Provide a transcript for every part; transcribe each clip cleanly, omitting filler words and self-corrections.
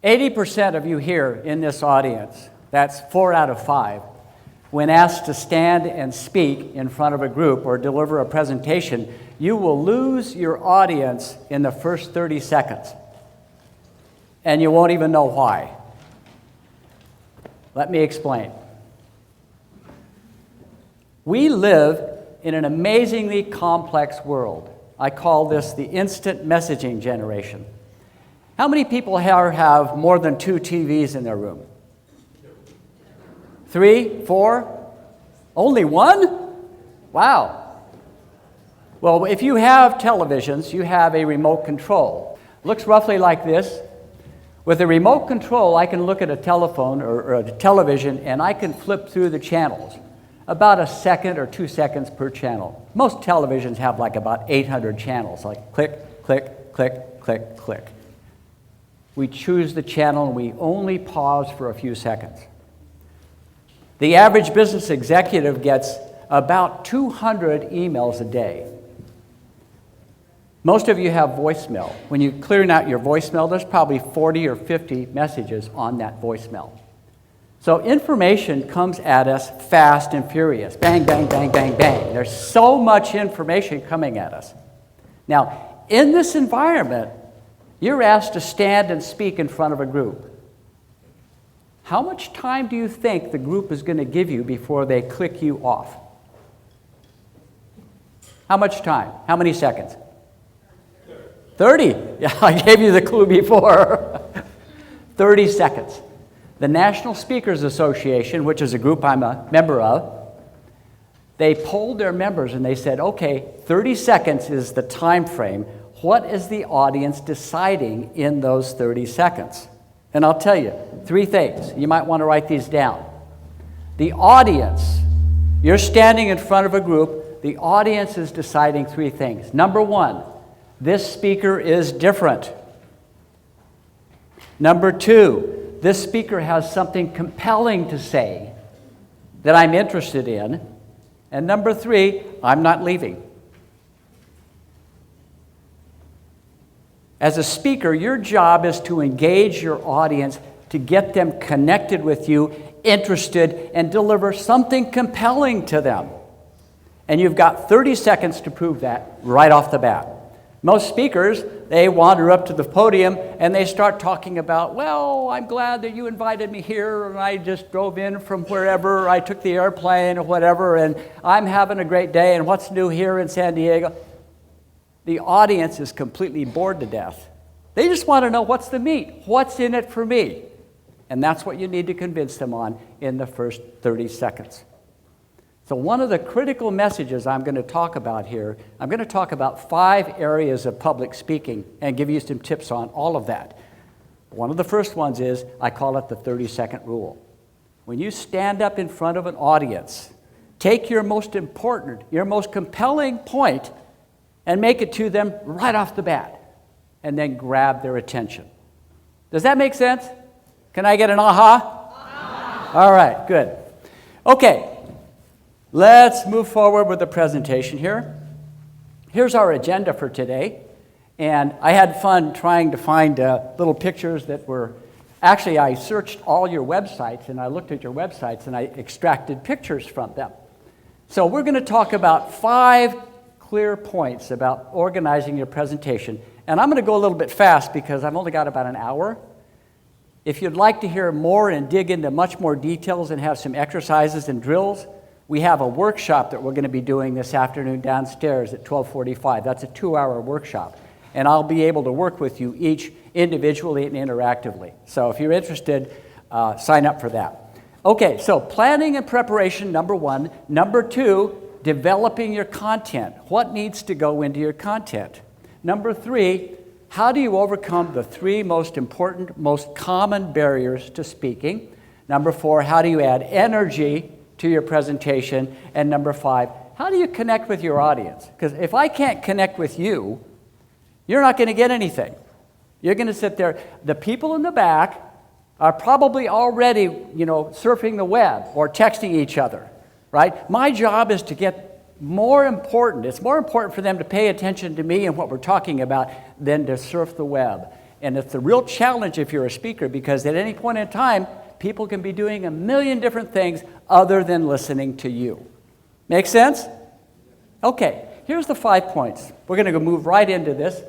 80% of you here in this audience, that's 4 out of 5, when asked to stand and speak in front of a group or deliver a presentation, you will lose your audience in the first 30 seconds. And you won't even know why. Let me explain. We live in an amazingly complex world. I call this the instant messaging generation. How many people here have more than 2 TVs in their room? 3, 4? Only 1? Wow. Well, if you have televisions, you have a remote control. Looks roughly like this. With a remote control, I can look at a telephone or a television and I can flip through the channels. About a second or 2 seconds per channel. Most televisions have like about 800 channels, like click, click, click, click, click. We choose the channel and we only pause for a few seconds. The average business executive gets about 200 emails a day. Most of you have voicemail. When you're clearing out your voicemail, there's probably 40 or 50 messages on that voicemail. So information comes at us fast and furious. Bang, bang, bang, bang, bang. There's so much information coming at us. Now, in this environment, you're asked to stand and speak in front of a group. How much time do you think the group is going to give you before they click you off? How much time? How many seconds? 30. Yeah, I gave you the clue before. 30 seconds. The National Speakers Association, which is a group I'm a member of, they polled their members and they said, okay, 30 seconds is the time frame. What is the audience deciding in those 30 seconds? And I'll tell you 3 things. You might want to write these down. The audience, you're standing in front of a group, the audience is deciding 3 things. Number 1, this speaker is different. Number 2, this speaker has something compelling to say that I'm interested in. And number 3, I'm not leaving. As a speaker, your job is to engage your audience, to get them connected with you, interested, and deliver something compelling to them. And you've got 30 seconds to prove that right off the bat. Most speakers, they wander up to the podium and they start talking about, well, I'm glad that you invited me here and I just drove in from wherever, I took the airplane or whatever, and I'm having a great day, and what's new here in San Diego? The audience is completely bored to death. They just want to know what's the meat, what's in it for me. And that's what you need to convince them on in the first 30 seconds. So one of the critical messages I'm going to talk about here, I'm going to talk about 5 areas of public speaking and give you some tips on all of that. One of the first ones is, I call it the 30-second rule. When you stand up in front of an audience, take your most important, your most compelling point and make it to them right off the bat, and then grab their attention. Does that make sense? Can I get an aha? All right, good. Okay. Let's move forward with the presentation here. Here's our agenda for today. And I had fun trying to find little pictures that were, actually I searched all your websites and I looked at your websites and I extracted pictures from them. So we're going to talk about 5 clear points about organizing your presentation. And I'm going to go a little bit fast because I've only got about an hour. If you'd like to hear more and dig into much more details and have some exercises and drills, we have a workshop that we're going to be doing this afternoon downstairs at 12:45. That's a 2-hour workshop. And I'll be able to work with you each individually and interactively. So if you're interested, sign up for that. Okay, so planning and preparation, number 1. Number 2, developing your content. What needs to go into your content? Number 3, how do you overcome the 3 most important, most common barriers to speaking? Number 4, how do you add energy to your presentation? And number 5, how do you connect with your audience? Because if I can't connect with you, you're not going to get anything. You're going to sit there. The people in the back are probably already, surfing the web or texting each other, right? My job is to get more important. It's more important for them to pay attention to me and what we're talking about than to surf the web. And it's a real challenge if you're a speaker, because at any point in time, people can be doing a million different things other than listening to you. Make sense? Okay, here's the 5 points. We're going to move right into this.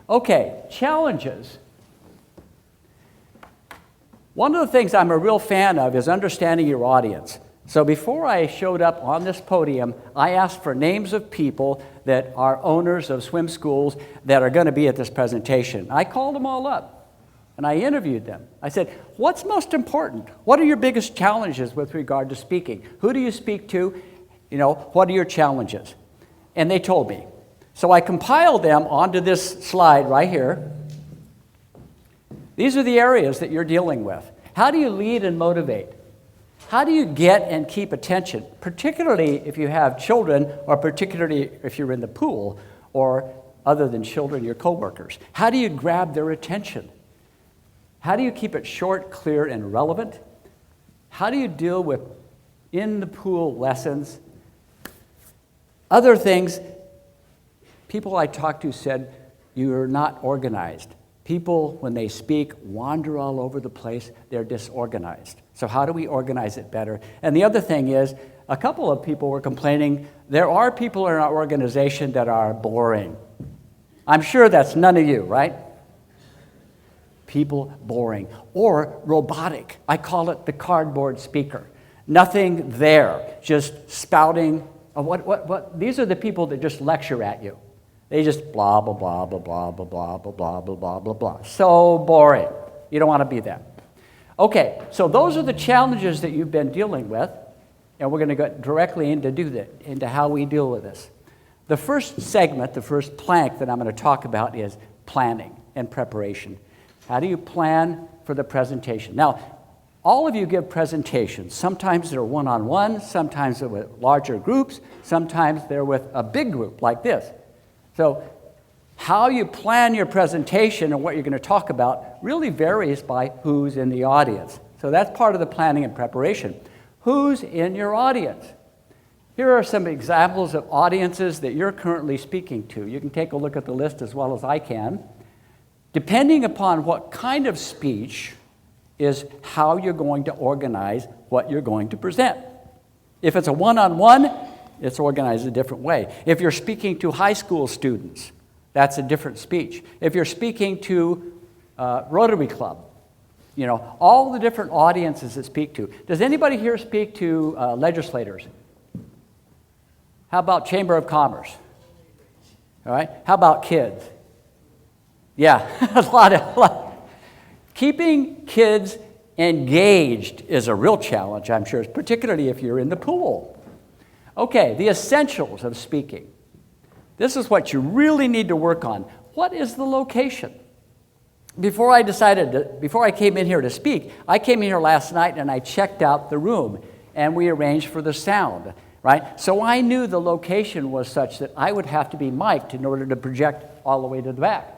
Okay, challenges. One of the things I'm a real fan of is understanding your audience. So before I showed up on this podium, I asked for names of people that are owners of swim schools that are going to be at this presentation. I called them all up, and I interviewed them. I said, what's most important? What are your biggest challenges with regard to speaking? Who do you speak to? You know, what are your challenges? And they told me. So I compiled them onto this slide right here. These are the areas that you're dealing with. How do you lead and motivate? How do you get and keep attention, particularly if you have children, or particularly if you're in the pool, or other than children, your coworkers? How do you grab their attention? How do you keep it short, clear, and relevant? How do you deal with in-the-pool lessons? Other things, people I talked to said, you're not organized. People, when they speak, wander all over the place. They're disorganized. So how do we organize it better? And the other thing is, a couple of people were complaining, there are people in our organization that are boring. I'm sure that's none of you, right? People boring. Or robotic. I call it the cardboard speaker. Nothing there, just spouting. These are the people that just lecture at you. They just blah, blah, blah, blah, blah, blah, blah, blah, blah, blah, blah, blah, blah. So boring. You don't want to be that. Okay, so those are the challenges that you've been dealing with, and we're going to go directly into how we deal with this. The first segment, the first plank that I'm going to talk about is planning and preparation. How do you plan for the presentation? Now, all of you give presentations. Sometimes they're one-on-one, sometimes they're with larger groups, sometimes they're with a big group like this. So how you plan your presentation and what you're going to talk about really varies by who's in the audience. So that's part of the planning and preparation. Who's in your audience? Here are some examples of audiences that you're currently speaking to. You can take a look at the list as well as I can. Depending upon what kind of speech is how you're going to organize what you're going to present. If it's a one-on-one, it's organized a different way. If you're speaking to high school students, that's a different speech. If you're speaking to Rotary Club, you know, all the different audiences that speak to. Does anybody here speak to legislators? How about Chamber of Commerce? All right. How about kids? Yeah, a lot. Keeping kids engaged is a real challenge, I'm sure, particularly if you're in the pool. Okay, the essentials of speaking. This is what you really need to work on. What is the location? Before I came in here to speak, I came in here last night and I checked out the room and we arranged for the sound, right? So I knew the location was such that I would have to be mic'd in order to project all the way to the back.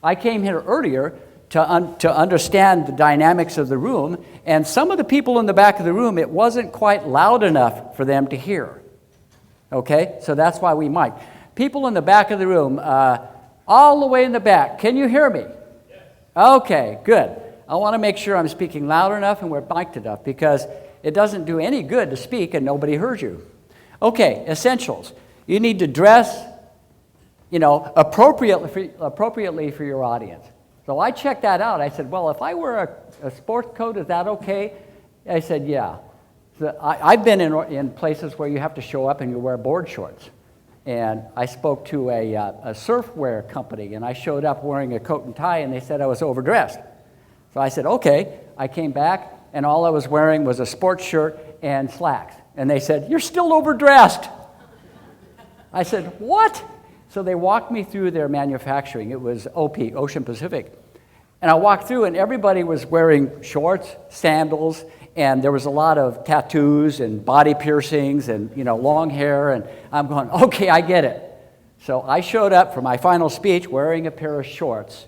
I came here earlier to understand the dynamics of the room, and some of the people in the back of the room, it wasn't quite loud enough for them to hear. Okay, so that's why we mic. People in the back of the room, all the way in the back, can you hear me? Yes. Okay, good. I want to make sure I'm speaking loud enough and we're mic'd enough, because it doesn't do any good to speak and nobody hears you. Okay, essentials. You need to dress, you know, appropriately for your audience. So I checked that out. I said, well, if I wear a sports coat, is that okay? I said, yeah. So I've been in places where you have to show up and you wear board shorts. And I spoke to a surfwear company, and I showed up wearing a coat and tie, and they said I was overdressed. So I said, okay. I came back, and all I was wearing was a sports shirt and slacks. And they said, you're still overdressed. I said, what? So they walked me through their manufacturing. It was OP, Ocean Pacific. And I walked through, and everybody was wearing shorts, sandals, and there was a lot of tattoos and body piercings and, you know, long hair. And I'm going, okay, I get it. So I showed up for my final speech wearing a pair of shorts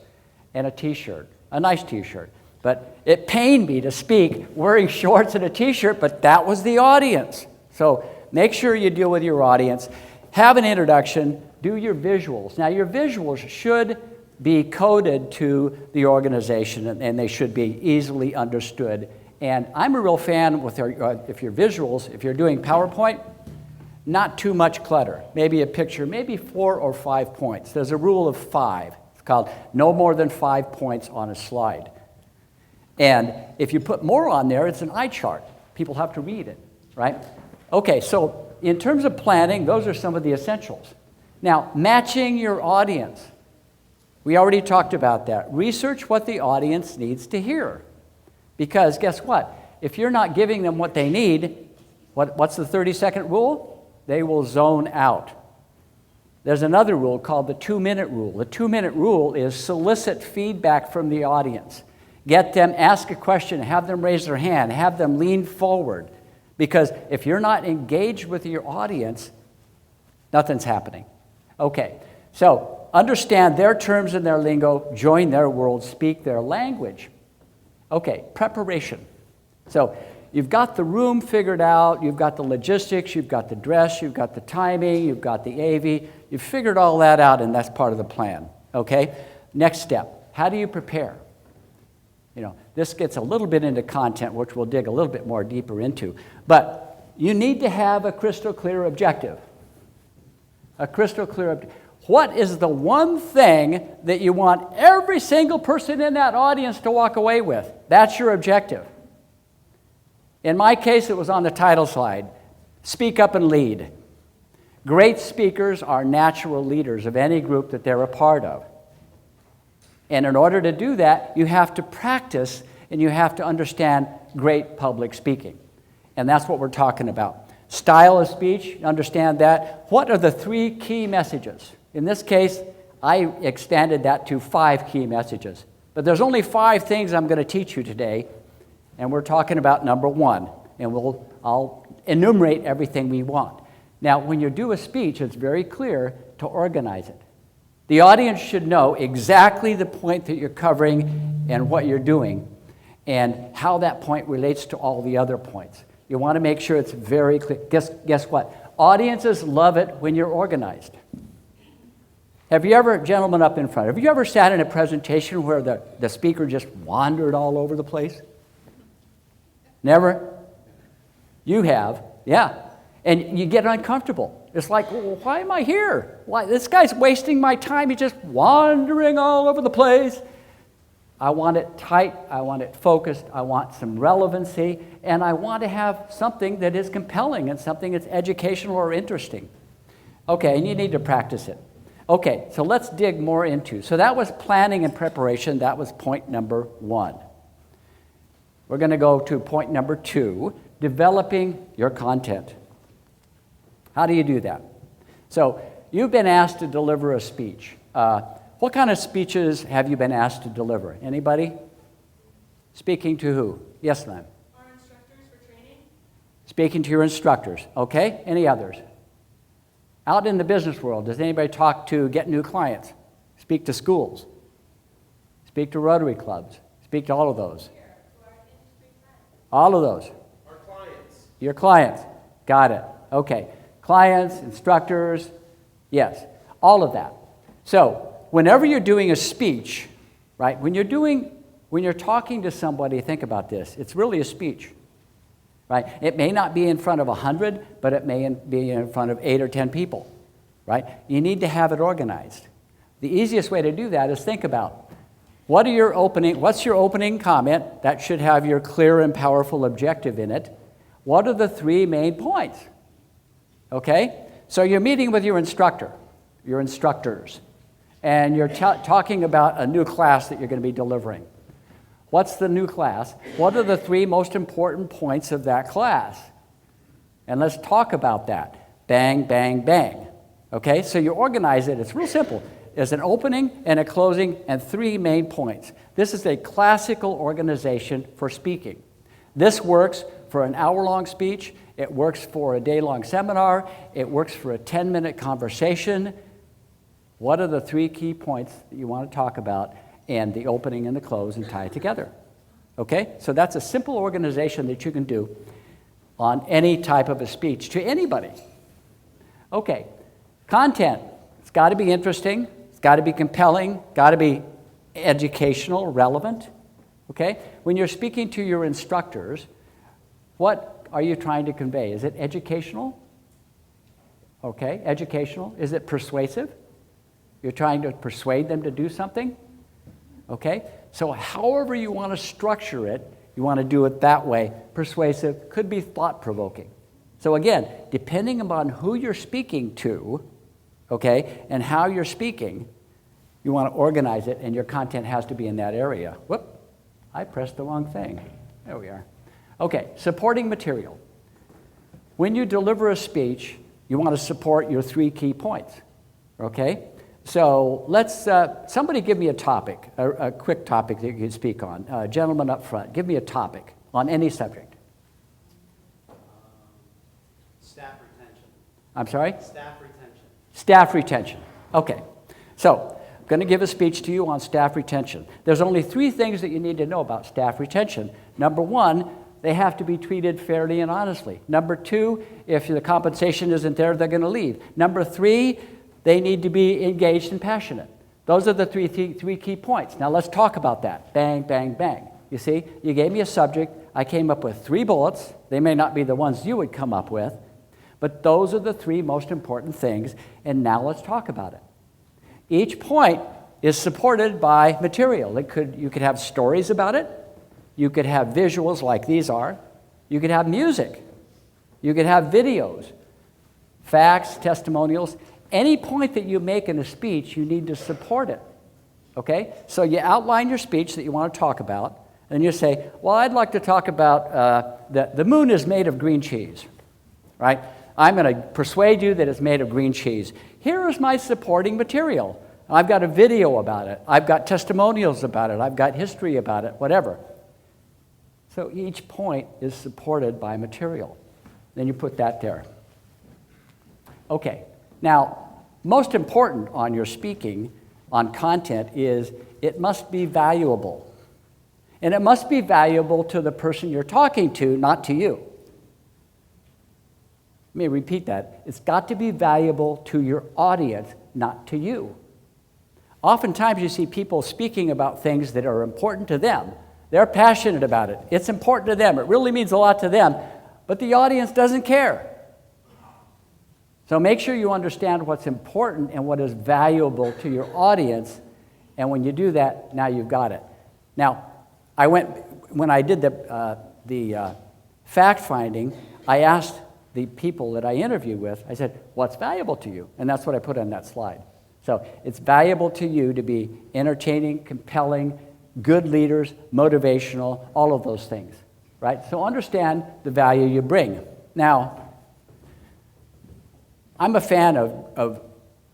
and a T-shirt, a nice T-shirt. But it pained me to speak wearing shorts and a T-shirt, but that was the audience. So make sure you deal with your audience. Have an introduction. Do your visuals. Now, your visuals should be coded to the organization, and they should be easily understood. And I'm a real fan with if you're visuals, if you're doing PowerPoint, not too much clutter. Maybe a picture, maybe 4 or 5 points. There's a rule of 5. It's called no more than 5 points on a slide. And if you put more on there, it's an eye chart. People have to read it, right? Okay, so in terms of planning, those are some of the essentials. Now, matching your audience. We already talked about that. Research what the audience needs to hear. Because guess what? If you're not giving them what they need, what's the 30-second rule? They will zone out. There's another rule called the 2-minute rule. The 2-minute rule is solicit feedback from the audience. Get them, ask a question, have them raise their hand, have them lean forward. Because if you're not engaged with your audience, nothing's happening. Okay, so understand their terms and their lingo, join their world, speak their language. Okay, preparation. So you've got the room figured out, you've got the logistics, you've got the dress, you've got the timing, you've got the AV, you've figured all that out, and that's part of the plan. Okay, next step, how do you prepare? You know, this gets a little bit into content, which we'll dig a little bit more deeper into. But you need to have a crystal clear objective. A crystal clear objective. What is the one thing that you want every single person in that audience to walk away with? That's your objective. In my case, it was on the title slide. Speak up and lead. Great speakers are natural leaders of any group that they're a part of. And in order to do that, you have to practice and you have to understand great public speaking. And that's what we're talking about. Style of speech, understand that. What are the 3 key messages? In this case, I extended that to 5 key messages. But there's only 5 things I'm going to teach you today, and we're talking about number 1. And I'll enumerate everything we want. Now, when you do a speech, it's very clear to organize it. The audience should know exactly the point that you're covering and what you're doing and how that point relates to all the other points. You want to make sure it's very clear. Guess what? Audiences love it when you're organized. Have you ever, gentlemen up in front, have you ever sat in a presentation where the speaker just wandered all over the place? Never? You have, yeah. And you get uncomfortable. It's like, well, why am I here? Why, this guy's wasting my time. He's just wandering all over the place. I want it tight. I want it focused. I want some relevancy. And I want to have something that is compelling and something that's educational or interesting. Okay, and you need to practice it. Okay, so let's dig more into. So that was planning and preparation. That was point number 1. We're going to go to point number 2, developing your content. How do you do that? So you've been asked to deliver a speech. What kind of speeches have you been asked to deliver? Anybody? Speaking to who? Yes, ma'am. Our instructors for training. Speaking to your instructors. Okay, any others? Out in the business world, does anybody talk to get new clients? Speak to schools. Speak to Rotary clubs. Speak to all of those. All of those. Our clients. Your clients. Got it. Okay. Clients, instructors, yes, all of that. So whenever you're doing a speech, right, when you're talking to somebody, think about this. It's really a speech, right? It may not be in front of 100, but it may be in front of 8 or 10 people, right? You need to have it organized. The easiest way to do that is think about what's your opening comment? That should have your clear and powerful objective in it. What are the 3 main points? Okay? So you're meeting with your instructor, your instructors, and you're talking about a new class that you're going to be delivering. What's the new class? What are the 3 most important points of that class? And let's talk about that. Bang, bang, bang. Okay? So you organize it. It's real simple. There's an opening and a closing and 3 main points. This is a classical organization for speaking. This works for an hour-long speech. It works for a day-long seminar. It works for a 10-minute conversation. What are the 3 key points that you want to talk about, and the opening and the close, and tie it together? Okay? So that's a simple organization that you can do on any type of a speech to anybody. Okay. Content. It's got to be interesting. It's got to be compelling, got to be educational, relevant. Okay? When you're speaking to your instructors, what are you trying to convey? Is it educational? Okay, educational. Is it persuasive? You're trying to persuade them to do something? Okay? So however you want to structure it, you want to do it that way. Persuasive, could be thought-provoking. So again, depending upon who you're speaking to, okay, and how you're speaking, you want to organize it, and your content has to be in that area. Whoop, I pressed the wrong thing. There we are. Okay, supporting material. When you deliver a speech, you want to support your 3 key points, okay? So let's, somebody give me a topic, a quick topic that you can speak on. Gentleman up front, give me a topic on any subject. Staff retention. I'm sorry? Staff retention. Staff retention. Okay. So I'm going to give a speech to you on staff retention. There's only 3 things that you need to know about staff retention. Number 1, they have to be treated fairly and honestly. Number 2, if the compensation isn't there, they're going to leave. Number 3, they need to be engaged and passionate. Those are the three key points. Now let's talk about that. Bang, bang, bang. You see, you gave me a subject. I came up with 3 bullets. They may not be the ones you would come up with, but those are the 3 most important things, and now let's talk about it. Each point is supported by material. You could have stories about it. You could have visuals like these are. You could have music. You could have videos, facts, testimonials. Any point that you make in a speech, you need to support it. Okay? So you outline your speech that you want to talk about, and you say, well, I'd like to talk about the moon is made of green cheese, right? I'm going to persuade you that it's made of green cheese. Here is my supporting material. I've got a video about it. I've got testimonials about it. I've got history about it, whatever. So each point is supported by material. Then you put that there. Okay. Now, most important on your speaking, on content, is it must be valuable. And it must be valuable to the person you're talking to, not to you. Let me repeat that. It's got to be valuable to your audience, not to you. Oftentimes you see people speaking about things that are important to them. They're passionate about it. It's important to them. It really means a lot to them, but the audience doesn't care. So make sure you understand what's important and what is valuable to your audience, and when you do that, now you've got it. Now, when I did the fact-finding, I asked the people that I interview with, I said, what's valuable to you? And that's what I put on that slide. So it's valuable to you to be entertaining, compelling, good leaders, motivational, all of those things, right? So understand the value you bring. Now, I'm a fan of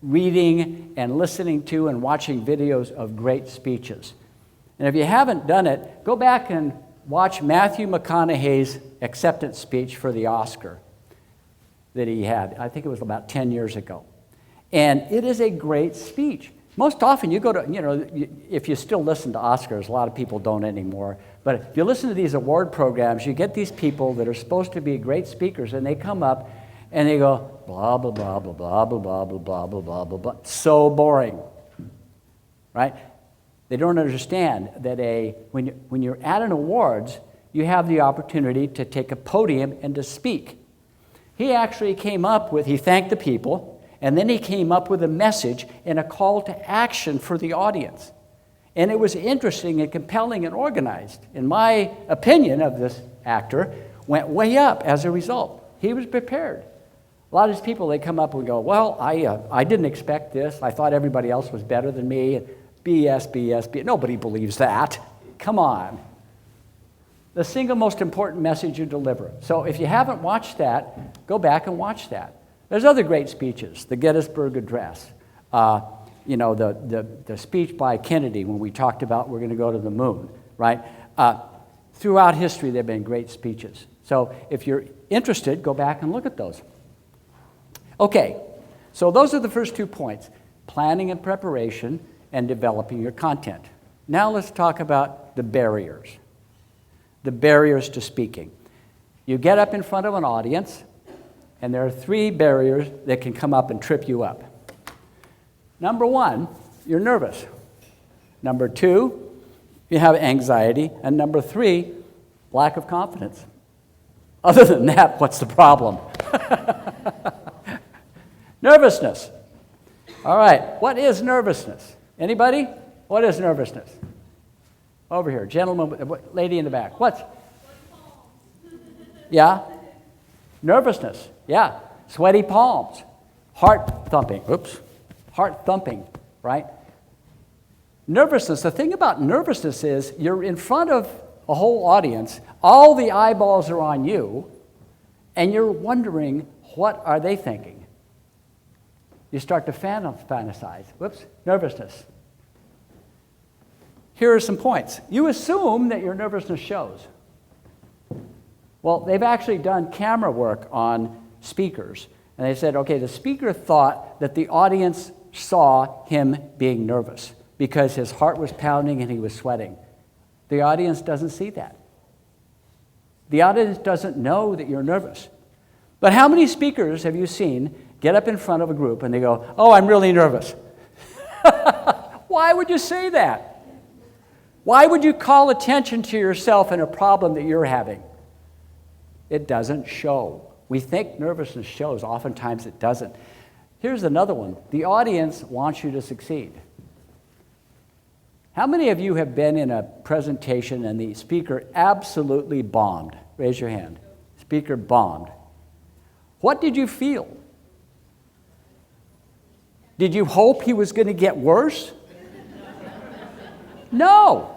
reading and listening to and watching videos of great speeches. And if you haven't done it, go back and watch Matthew McConaughey's acceptance speech for the Oscar that he had. I think it was about 10 years ago. And it is a great speech. Most often you go to, if you still listen to Oscars, a lot of people don't anymore, but if you listen to these award programs, you get these people that are supposed to be great speakers, and they come up and they go, blah, blah, blah, blah, blah, blah, blah, blah, blah, blah, blah, blah, blah. So boring, right? They don't understand that when you're at an awards, you have the opportunity to take a podium and to speak. He actually he thanked the people, and then he came up with a message and a call to action for the audience. And it was interesting and compelling and organized. In my opinion of this actor, went way up as a result. He was prepared. A lot of these people, they come up and go, well, I didn't expect this. I thought everybody else was better than me. BS, BS, BS. Nobody believes that. Come on. The single most important message you deliver. So if you haven't watched that, go back and watch that. There's other great speeches. The Gettysburg Address. The speech by Kennedy when we talked about we're going to go to the moon, right? Throughout history, there have been great speeches. So if you're interested, go back and look at those. Okay, so those are the first 2 points, planning and preparation and developing your content. Now let's talk about the barriers to speaking. You get up in front of an audience, and there are 3 barriers that can come up and trip you up. Number 1, you're nervous. Number 2, you have anxiety. And number 3, lack of confidence. Other than that, what's the problem? Nervousness. All right, what is nervousness? Anybody? What is nervousness? Over here, gentleman, lady in the back. What? Yeah? Nervousness. Yeah. Sweaty palms. Heart thumping. Oops. Heart thumping, right? Nervousness. The thing about nervousness is you're in front of a whole audience. All the eyeballs are on you, and you're wondering, what are they thinking? You start to fantasize. Whoops. Nervousness. Here are some points. You assume that your nervousness shows. Well, they've actually done camera work on speakers. And they said, okay, the speaker thought that the audience saw him being nervous because his heart was pounding and he was sweating. The audience doesn't see that. The audience doesn't know that you're nervous. But how many speakers have you seen get up in front of a group and they go, oh, I'm really nervous? Why would you say that? Why would you call attention to yourself and a problem that you're having? It doesn't show. We think nervousness shows. Oftentimes it doesn't. Here's another one. The audience wants you to succeed. How many of you have been in a presentation and the speaker absolutely bombed? Raise your hand. Speaker bombed. What did you feel? Did you hope he was going to get worse? No.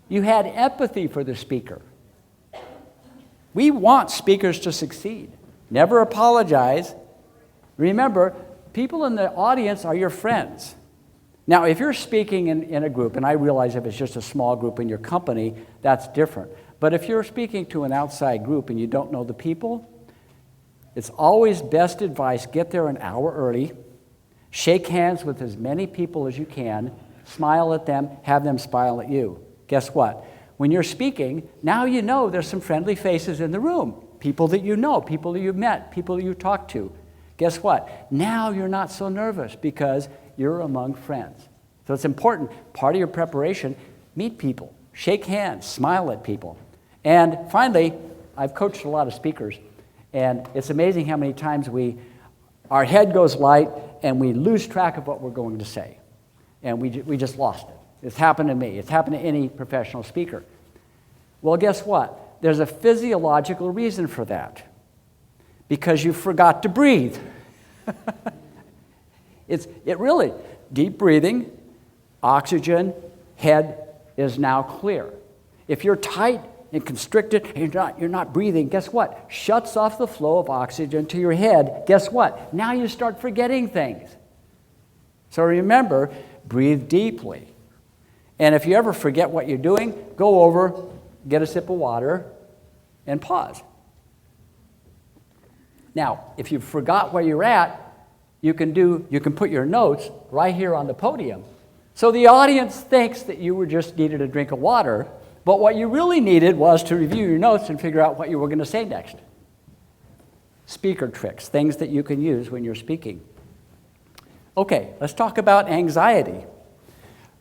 You had empathy for the speaker. We want speakers to succeed. Never apologize. Remember, people in the audience are your friends. Now, if you're speaking in a group, and I realize if it's just a small group in your company, that's different. But if you're speaking to an outside group and you don't know the people, it's always best advice, get there an hour early, shake hands with as many people as you can, smile at them, have them smile at you. Guess what? When you're speaking, now you know there's some friendly faces in the room. People that you know, people that you've met, people that you talked to. Guess what? Now you're not so nervous because you're among friends. So it's important. Part of your preparation, meet people, shake hands, smile at people. And finally, I've coached a lot of speakers, and it's amazing how many times our head goes light and we lose track of what we're going to say. And we just lost it. It's happened to me. It's happened to any professional speaker. Well, guess what? There's a physiological reason for that. Because you forgot to breathe. It really, deep breathing, oxygen, head is now clear. If you're tight and constricted and you're not breathing, guess what? Shuts off the flow of oxygen to your head. Guess what? Now you start forgetting things. So remember, breathe deeply. And if you ever forget what you're doing, go over, get a sip of water, and pause. Now, if you forgot where you're at, you can put your notes right here on the podium. So the audience thinks that you just needed a drink of water, but what you really needed was to review your notes and figure out what you were going to say next. Speaker tricks, things that you can use when you're speaking. Okay, let's talk about anxiety.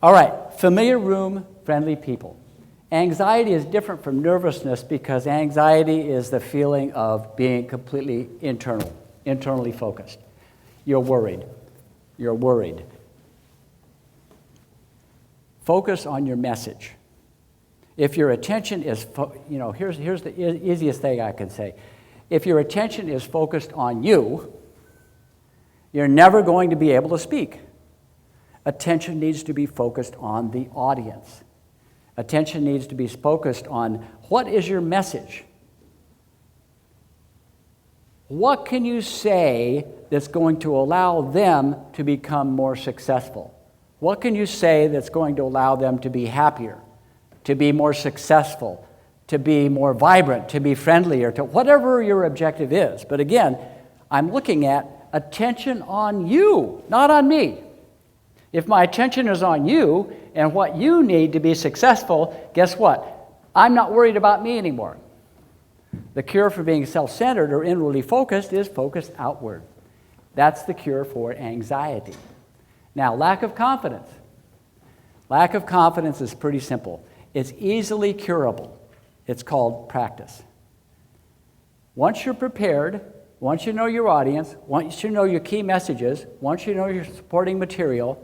All right, familiar room, friendly people. Anxiety is different from nervousness because anxiety is the feeling of being completely internally focused. You're worried. You're worried. Focus on your message. If your attention is, here's the easiest thing I can say. If your attention is focused on you, you're never going to be able to speak. Attention needs to be focused on the audience. Attention needs to be focused on what is your message? What can you say that's going to allow them to become more successful? What can you say that's going to allow them to be happier, to be more successful, to be more vibrant, to be friendlier, to whatever your objective is? But again, I'm looking at attention on you, not on me. If my attention is on you and what you need to be successful, guess what? I'm not worried about me anymore. The cure for being self-centered or inwardly focused is focus outward. That's the cure for anxiety. Now, lack of confidence. Lack of confidence is pretty simple. It's easily curable. It's called practice. Once you're prepared, once you know your audience, once you know your key messages, once you know your supporting material,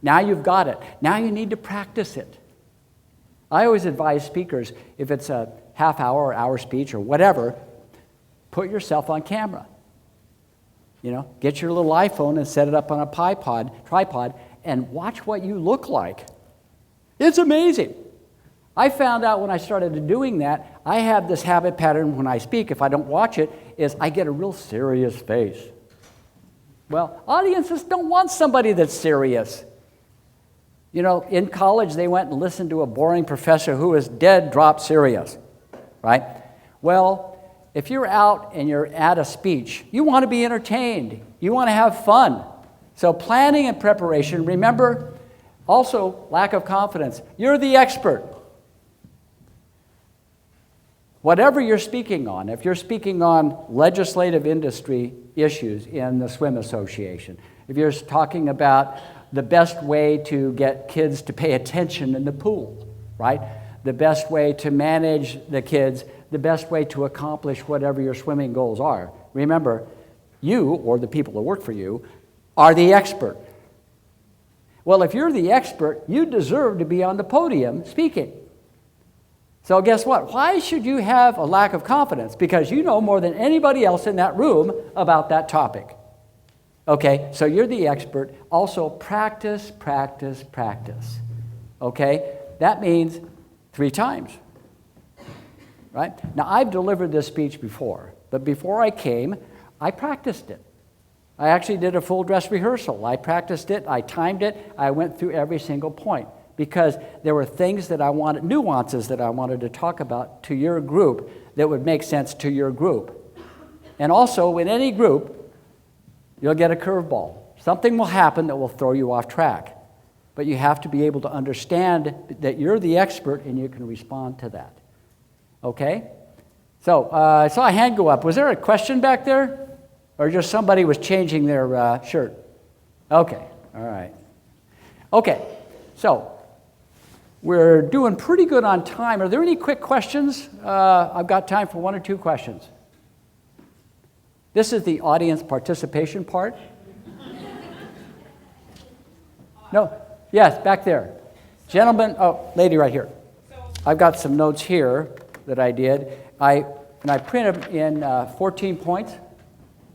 now you've got it. Now you need to practice it. I always advise speakers, if it's a half hour or hour speech or whatever, put yourself on camera. You know, get your little iPhone and set it up on a tripod, and watch what you look like. It's amazing. I found out when I started doing that, I have this habit pattern when I speak, if I don't watch it, is I get a real serious face. Well, audiences don't want somebody that's serious. You know, in college, they went and listened to a boring professor who was dead drop serious, right? Well, if you're out and you're at a speech, you want to be entertained. You want to have fun. So planning and preparation, remember, also lack of confidence. You're the expert. Whatever you're speaking on, if you're speaking on legislative industry issues in the swim association, if you're talking about the best way to get kids to pay attention in the pool, right? The best way to manage the kids, the best way to accomplish whatever your swimming goals are. Remember, you, or the people who work for you, are the expert. Well, if you're the expert, you deserve to be on the podium speaking. So guess what? Why should you have a lack of confidence? Because you know more than anybody else in that room about that topic. Okay, so you're the expert. Also, practice, practice, practice. Okay, that means 3 times. Right? Now, I've delivered this speech before, but before I came, I practiced it. I actually did a full dress rehearsal. I practiced it, I timed it, I went through every single point because there were things that I wanted, nuances that I wanted to talk about to your group that would make sense to your group. And also, in any group, you'll get a curveball. Something will happen that will throw you off track. But you have to be able to understand that you're the expert and you can respond to that. Okay? So, I saw a hand go up. Was there a question back there? Or just somebody was changing their shirt? Okay, all right. Okay, so we're doing pretty good on time. Are there any quick questions? I've got time for 1 or 2 questions. This is the audience participation part. No? Yes, back there. Gentlemen, oh, lady right here. I've got some notes here that I did. I print them in 14 points,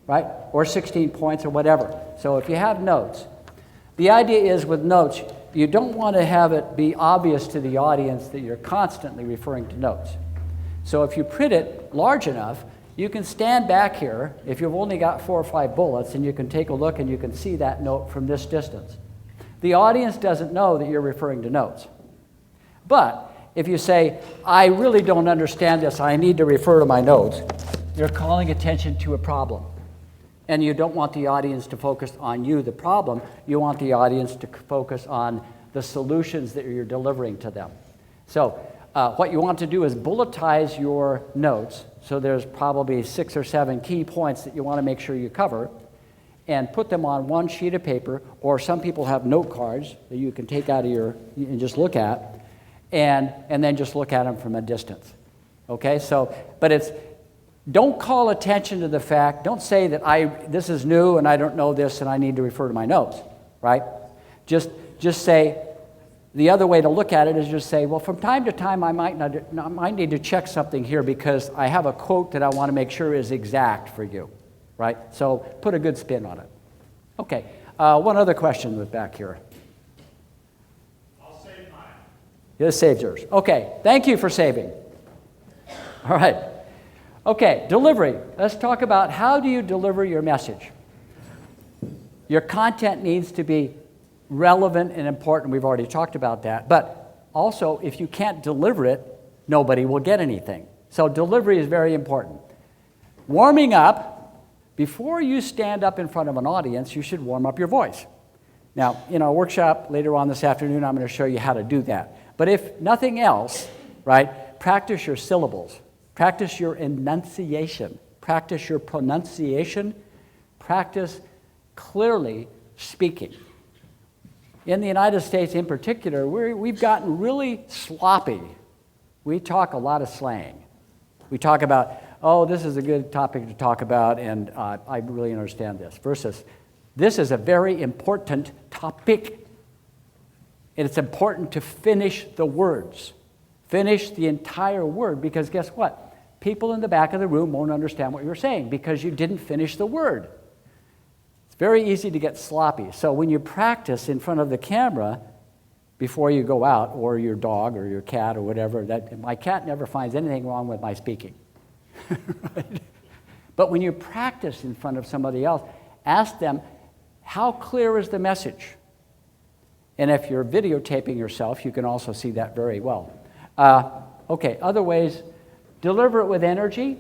right? Or 16 points or whatever. So if you have notes, the idea is with notes, you don't want to have it be obvious to the audience that you're constantly referring to notes. So if you print it large enough, you can stand back here if you've only got 4 or 5 bullets and you can take a look and you can see that note from this distance. The audience doesn't know that you're referring to notes. But if you say, I really don't understand this, I need to refer to my notes, you're calling attention to a problem. And you don't want the audience to focus on you, the problem. You want the audience to focus on the solutions that you're delivering to them. So what you want to do is bulletize your notes. So there's probably 6 or 7 key points that you want to make sure you cover, and put them on 1 sheet of paper, or some people have note cards that you can take out of and just look at, and then just look at them from a distance. Okay, so, but it's, don't call attention to the fact, don't say that this is new and I don't know this and I need to refer to my notes, right? Just say, the other way to look at it is just say, well, from time to time I might need to check something here because I have a quote that I want to make sure is exact for you, right? So put a good spin on it. Okay, one other question was back here. I'll save mine. You saved yours. Okay, thank you for saving. All right. Okay, delivery. Let's talk about how do you deliver your message. Your content needs to be relevant and important. We've already talked about that. But also, if you can't deliver it, nobody will get anything. So delivery is very important. Warming up, before you stand up in front of an audience, you should warm up your voice. Now, in our workshop later on this afternoon, I'm going to show you how to do that. But if nothing else, right, practice your syllables. Practice your enunciation. Practice your pronunciation. Practice clearly speaking. In the United States in particular, we've gotten really sloppy. We talk a lot of slang. We talk about, oh, this is a good topic to talk about, and I really understand this, versus this is a very important topic, and it's important to finish the words. Finish the entire word, because guess what? People in the back of the room won't understand what you're saying because you didn't finish the word. It's very easy to get sloppy. So when you practice in front of the camera before you go out, or your dog or your cat or whatever, my cat never finds anything wrong with my speaking. Right? But when you practice in front of somebody else, ask them, how clear is the message? And if you're videotaping yourself, you can also see that very well. Okay, other ways, deliver it with energy.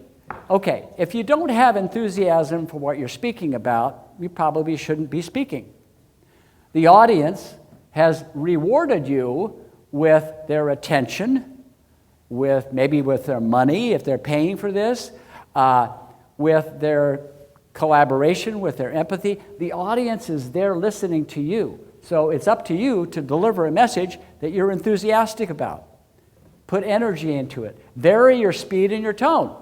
Okay, if you don't have enthusiasm for what you're speaking about, you probably shouldn't be speaking. The audience has rewarded you with their attention, maybe with their money if they're paying for this, with their collaboration, with their empathy. The audience is there listening to you. So it's up to you to deliver a message that you're enthusiastic about. Put energy into it. Vary your speed and your tone.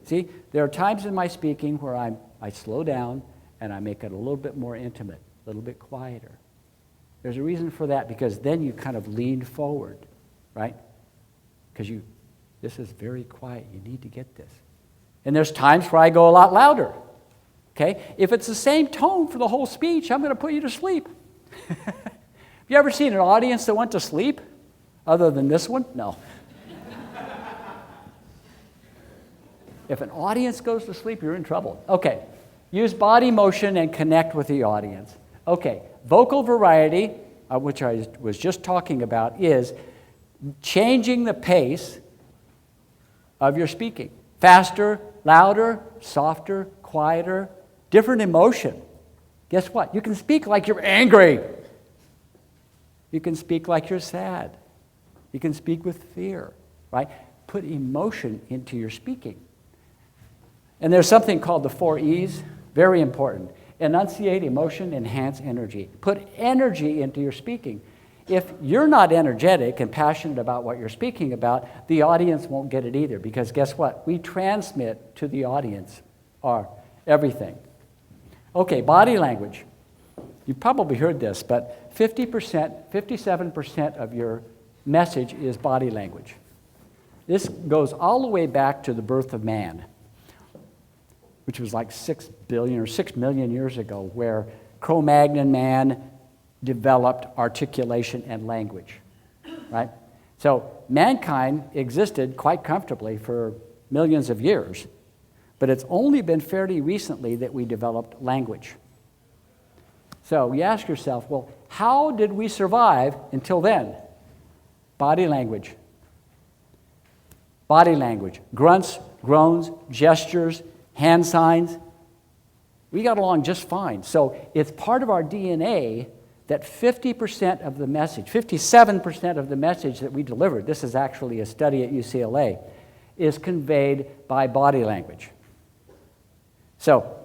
See, there are times in my speaking where I slow down and I make it a little bit more intimate, a little bit quieter. There's a reason for that, because then you kind of lean forward, right? Because this is very quiet. You need to get this. And there's times where I go a lot louder. Okay? If it's the same tone for the whole speech, I'm going to put you to sleep. Have you ever seen an audience that went to sleep? Other than this one? No. If an audience goes to sleep, you're in trouble. Okay. Use body motion and connect with the audience. Okay. Vocal variety, which I was just talking about, is changing the pace of your speaking. Faster, louder, softer, quieter, different emotion. Guess what? You can speak like you're angry. You can speak like you're sad. You can speak with fear, right? Put emotion into your speaking. And there's something called the 4 E's, very important. Enunciate, emotion, enhance, energy. Put energy into your speaking. If you're not energetic and passionate about what you're speaking about, the audience won't get it either, because guess what? We transmit to the audience everything. Okay, body language. You've probably heard this, but 57% of your message is body language. This goes all the way back to the birth of man, which was like 6 billion or 6 million years ago, where Cro-Magnon man developed articulation and language, right? So mankind existed quite comfortably for millions of years, but it's only been fairly recently that we developed language. So you ask yourself, well, how did we survive until then? Body language. Body language. Grunts, groans, gestures, hand signs. We got along just fine. So it's part of our DNA that 50% of the message, 57% of the message that we delivered, this is actually a study at UCLA, is conveyed by body language. So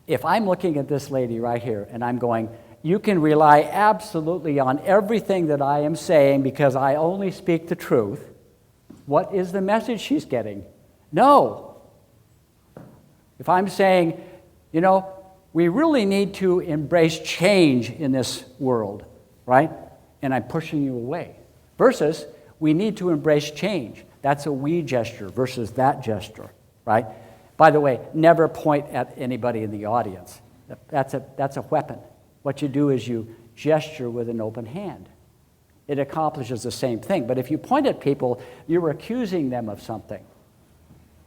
if I'm looking at this lady right here and I'm going, you can rely absolutely on everything that I am saying because I only speak the truth, what is the message she's getting? No. If I'm saying, we really need to embrace change in this world, right? And I'm pushing you away. Versus, we need to embrace change. That's a we gesture versus that gesture, right? By the way, never point at anybody in the audience. That's a weapon. What you do is you gesture with an open hand. It accomplishes the same thing. But if you point at people, you're accusing them of something.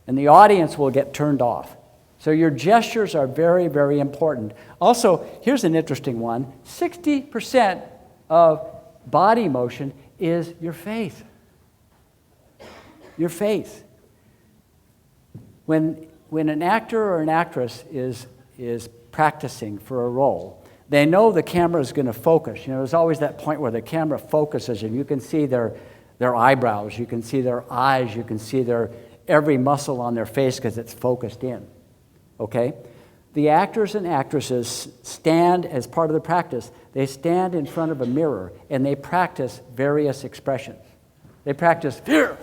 And the audience will get turned off. So your gestures are very, very important. Also, here's an interesting one. 60% of body motion is your face. Your face. When an actor or an actress is practicing for a role, they know the camera is going to focus. There's always that point where the camera focuses and you can see their eyebrows, you can see their eyes, you can see every muscle on their face because it's focused in. Okay? the actors and actresses stand as part of the practice. They stand in front of a mirror and they practice various expressions. They practice fear.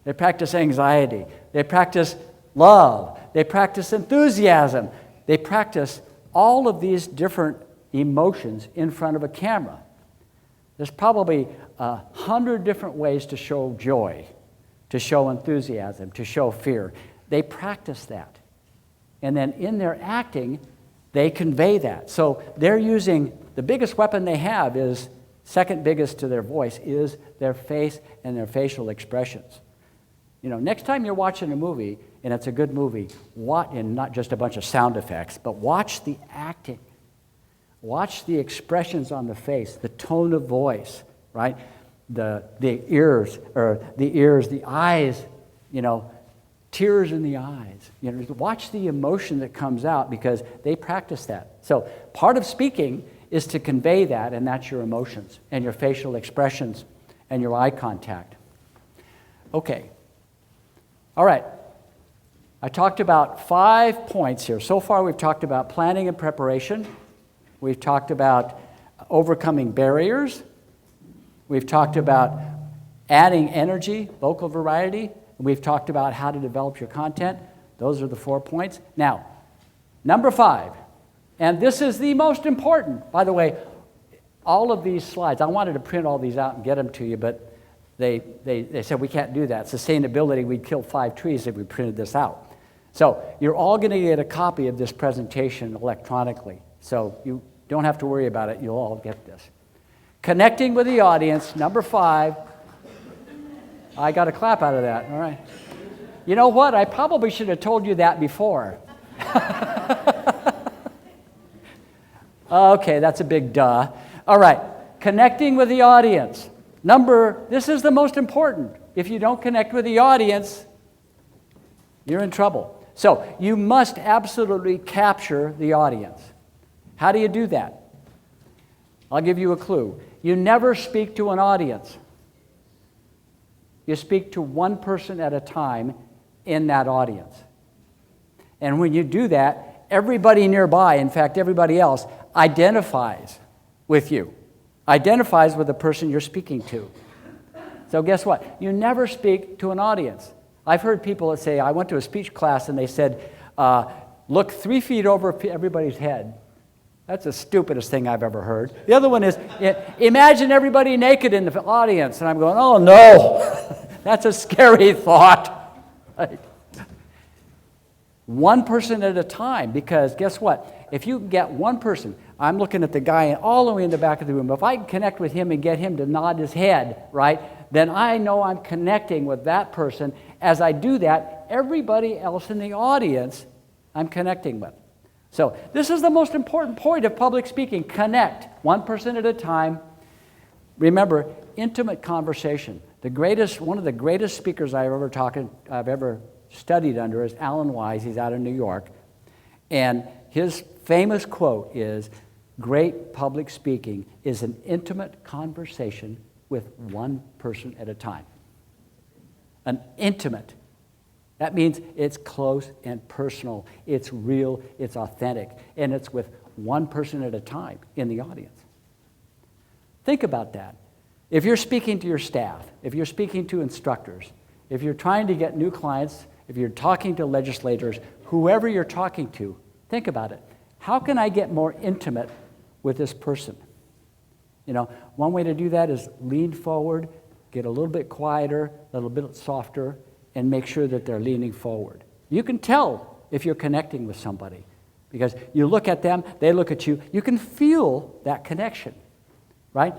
They practice anxiety. They practice love. They practice enthusiasm. They practice all of these different emotions in front of a camera. There's probably 100 different ways to show joy, to show enthusiasm, to show fear. They practice that. And then in their acting, they convey that. So they're using, the biggest weapon they have is, second biggest to their voice, is their face and their facial expressions. You know, next time you're watching a movie, and it's a good movie, and not just a bunch of sound effects, but watch the acting. Watch the expressions on the face, the tone of voice, right? The ears, the eyes, you know, tears in the eyes. You know, watch the emotion that comes out because they practice that. So part of speaking is to convey that, and that's your emotions and your facial expressions and your eye contact. Okay. All right. I talked about 5 points here. So far we've talked about planning and preparation. We've talked about overcoming barriers. We've talked about adding energy, vocal variety. We've talked about how to develop your content. Those are the 4 points. Now, number 5, and this is the most important. By the way, all of these slides, I wanted to print all these out and get them to you, but they said we can't do that. Sustainability, we'd kill 5 trees if we printed this out. So you're all going to get a copy of this presentation electronically. So you don't have to worry about it. You'll all get this. Connecting with the audience, number 5. I got a clap out of that. All right. You know what? I probably should have told you that before. Okay, that's a big duh. All right. Connecting with the audience. This is the most important. If you don't connect with the audience, you're in trouble. So you must absolutely capture the audience. How do you do that? I'll give you a clue. You never speak to an audience. You speak to one person at a time in that audience. And when you do that, everybody nearby, in fact, everybody else, identifies with you, identifies with the person you're speaking to. So guess what? You never speak to an audience. I've heard people that say, I went to a speech class and they said, look 3 feet over everybody's head. That's the stupidest thing I've ever heard. The other one is, imagine everybody naked in the audience. And I'm going, oh no, that's a scary thought. Right? One person at a time, because guess what? If you get one person, I'm looking at the guy all the way in the back of the room. If I can connect with him and get him to nod his head, right, then I know I'm connecting with that person. As I do that, everybody else in the audience I'm connecting with. So this is the most important point of public speaking. Connect, one person at a time. Remember, intimate conversation. One of the greatest speakers I've ever studied under is Alan Wise. He's out of New York. And his famous quote is, great public speaking is an intimate conversation with one person at a time. An intimate. That means it's close and personal. It's real, it's authentic, and it's with one person at a time in the audience. Think about that. If you're speaking to your staff, if you're speaking to instructors, if you're trying to get new clients, if you're talking to legislators, whoever you're talking to, think about it. How can I get more intimate with this person? You know, one way to do that is lean forward, get a little bit quieter, a little bit softer, and make sure that they're leaning forward. You can tell if you're connecting with somebody because you look at them, they look at you. You can feel that connection, right?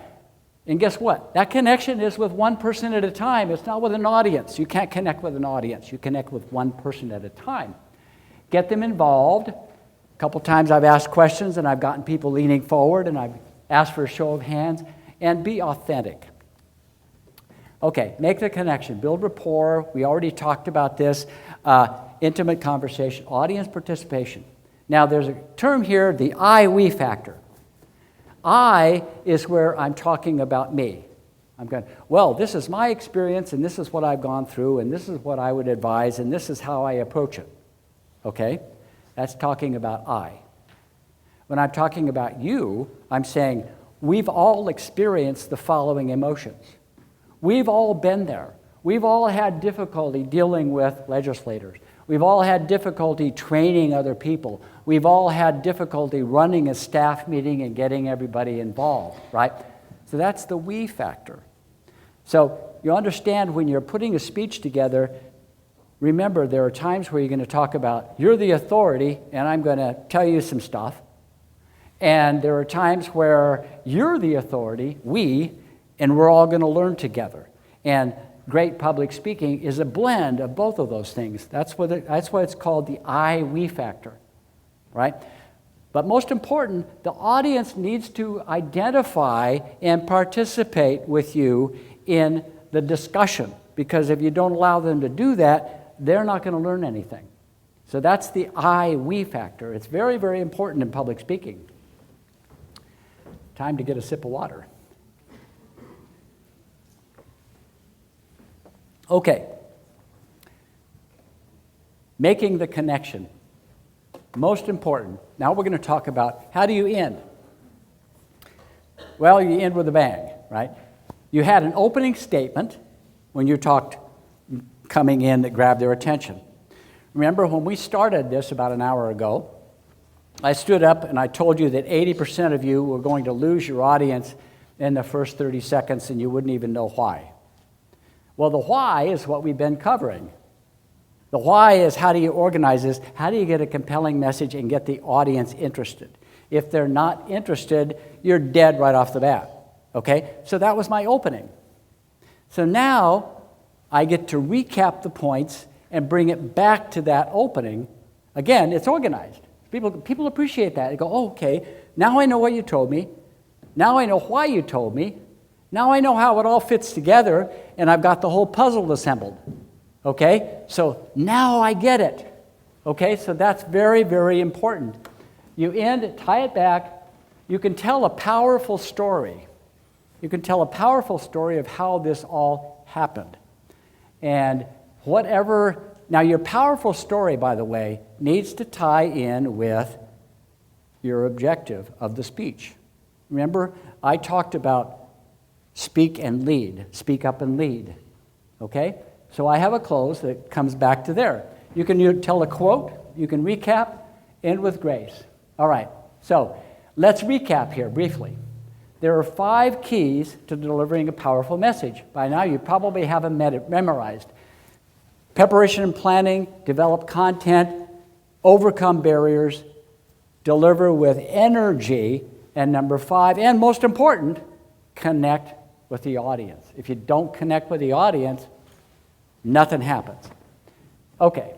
And guess what? That connection is with one person at a time. It's not with an audience. You can't connect with an audience. You connect with one person at a time. Get them involved. A couple times I've asked questions and I've gotten people leaning forward and I've asked for a show of hands. And be authentic. Okay, make the connection, build rapport. We already talked about this. Intimate conversation, audience participation. Now there's a term here, the I-we factor. I is where I'm talking about me. I'm going, well, this is my experience and this is what I've gone through and this is what I would advise and this is how I approach it. Okay? That's talking about I. When I'm talking about you, I'm saying we've all experienced the following emotions. We've all been there. We've all had difficulty dealing with legislators. We've all had difficulty training other people. We've all had difficulty running a staff meeting and getting everybody involved, right? So that's the we factor. So you understand when you're putting a speech together, remember there are times where you're going to talk about, you're the authority, and I'm going to tell you some stuff. And there are times where you're the authority, we, and we're all going to learn together. And great public speaking is a blend of both of those things. That's why it's called the I-we factor, right? But most important, the audience needs to identify and participate with you in the discussion, because if you don't allow them to do that, they're not going to learn anything. So that's the I-we factor. It's very, very important in public speaking. Time to get a sip of water. Okay. Making the connection. Most important. Now we're going to talk about how do you end? Well, you end with a bang, right? You had an opening statement when you talked coming in that grabbed their attention. Remember when we started this about an hour ago, I stood up and I told you that 80% of you were going to lose your audience in the first 30 seconds and you wouldn't even know why. Well, the why is what we've been covering. The why is how do you organize this? How do you get a compelling message and get the audience interested? If they're not interested, you're dead right off the bat. Okay? So that was my opening. So now I get to recap the points and bring it back to that opening. Again, it's organized. People appreciate that. They go, oh, okay, now I know what you told me. Now I know why you told me. Now I know how it all fits together, and I've got the whole puzzle assembled. Okay? So now I get it. Okay? So that's very, very important. You end, tie it back. You can tell a powerful story. You can tell a powerful story of how this all happened. And whatever... Now, your powerful story, by the way, needs to tie in with your objective of the speech. Remember, I talked about speak and lead, speak up and lead. Okay? So I have a close that comes back to there. You can tell a quote, you can recap, end with grace. All right, so let's recap here briefly. There are 5 keys to delivering a powerful message. By now, you probably have them memorized. Preparation and planning, develop content, overcome barriers, deliver with energy, and number 5, and most important, connect with the audience. If you don't connect with the audience, nothing happens. Okay.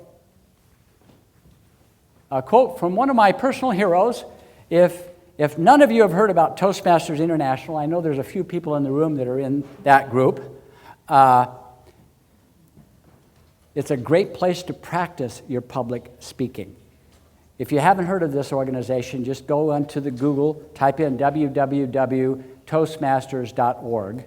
A quote from one of my personal heroes. If none of you have heard about Toastmasters International, I know there's a few people in the room that are in that group. It's a great place to practice your public speaking. If you haven't heard of this organization, just go onto the Google, type in www.toastmasters.org.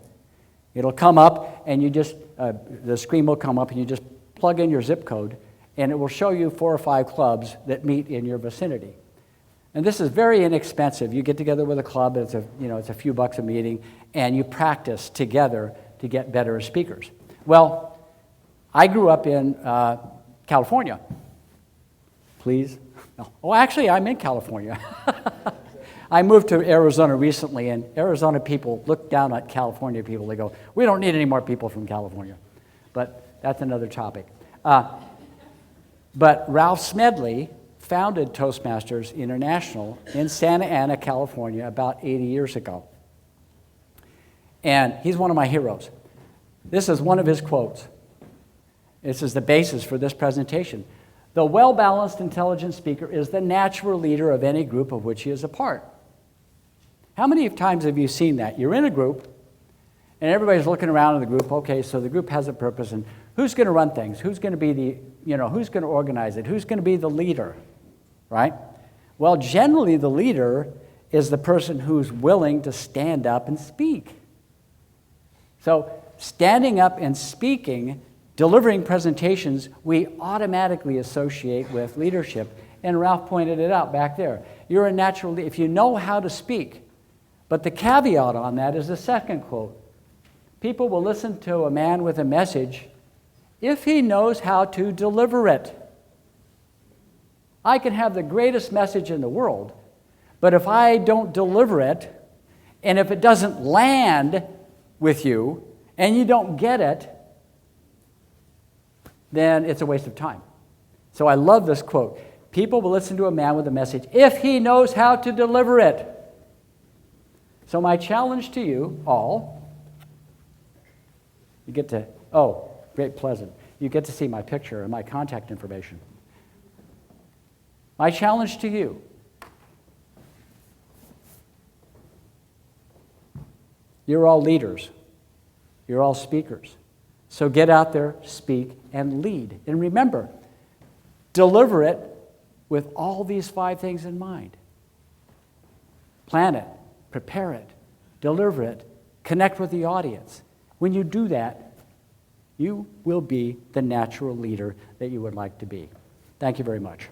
It'll come up, and you just, the screen will come up, and you just plug in your zip code, and it will show you 4 or 5 clubs that meet in your vicinity. And this is very inexpensive. You get together with a club, it's a few bucks a meeting, and you practice together to get better as speakers. Well, I grew up in California. Please? No. Oh, actually, I'm in California. I moved to Arizona recently, and Arizona people look down at California people. They go, we don't need any more people from California. But that's another topic. But Ralph Smedley founded Toastmasters International in Santa Ana, California, about 80 years ago. And he's one of my heroes. This is one of his quotes. This is the basis for this presentation. The well-balanced, intelligent speaker is the natural leader of any group of which he is a part. How many times have you seen that? You're in a group, and everybody's looking around in the group. Okay, so the group has a purpose, and who's going to run things? Who's going to be who's going to organize it? Who's going to be the leader, right? Well, generally the leader is the person who's willing to stand up and speak. So standing up and speaking, delivering presentations, we automatically associate with leadership. And Ralph pointed it out back there. You're a natural leader if you know how to speak. But the caveat on that is the second quote. People will listen to a man with a message if he knows how to deliver it. I can have the greatest message in the world, but if I don't deliver it, and if it doesn't land with you, and you don't get it, then it's a waste of time. So I love this quote. People will listen to a man with a message if he knows how to deliver it. So my challenge to you all, you get to, oh, great pleasant. You get to see my picture and my contact information. My challenge to you, you're all leaders. You're all speakers. So get out there, speak, and lead. And remember, deliver it with all these 5 things in mind. Plan it, prepare it, deliver it, connect with the audience. When you do that, you will be the natural leader that you would like to be. Thank you very much.